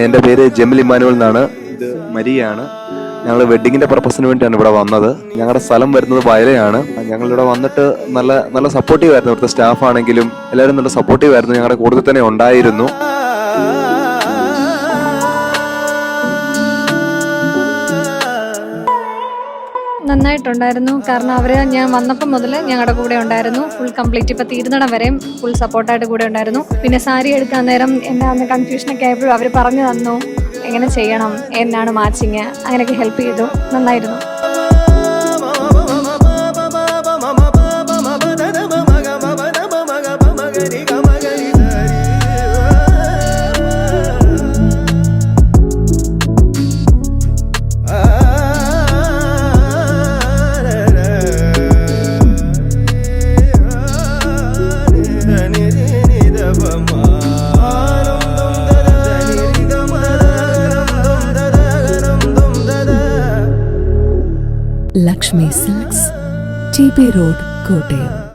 എൻ്റെ പേര് ജെമിൽ ഇമ്മാനുവൽ എന്നാണ്. ഇത് മരിയാണ്. ഞങ്ങൾ വെഡ്ഡിങ്ങിന്റെ പർപ്പസിന് വേണ്ടിയാണ് ഇവിടെ വന്നത്. ഞങ്ങളുടെ സ്ഥലം വരുന്നത് വയലയാണ്. ഞങ്ങളിവിടെ വന്നിട്ട് നല്ല നല്ല സപ്പോർട്ടീവ് ആയിരുന്നു. ഇവിടുത്തെ സ്റ്റാഫ് ആണെങ്കിലും എല്ലാവരും നല്ല സപ്പോർട്ടീവ് ആയിരുന്നു. ഞങ്ങളുടെ കൂടുതൽ തന്നെ ഉണ്ടായിരുന്നു. നന്നായിട്ടുണ്ടായിരുന്നു. കാരണം അവർ ഞാൻ വന്നപ്പോൾ മുതൽ ഞങ്ങളുടെ കൂടെ ഉണ്ടായിരുന്നു. ഫുൾ കംപ്ലീറ്റ് ഇപ്പോൾ തീരുന്നിടം വരെയും ഫുൾ സപ്പോർട്ടായിട്ട് കൂടെ ഉണ്ടായിരുന്നു. പിന്നെ സാരി എടുക്കാൻ നേരം എന്നെ അന്ന് കൺഫ്യൂഷനൊക്കെ ആയപ്പോഴും അവർ പറഞ്ഞു തന്നു എങ്ങനെ ചെയ്യണം, എന്നാണ് മാച്ചിങ്, അങ്ങനെയൊക്കെ ഹെൽപ്പ് ചെയ്തു. നന്നായിരുന്നു. Lakshmi silks, T B road, Kottayam.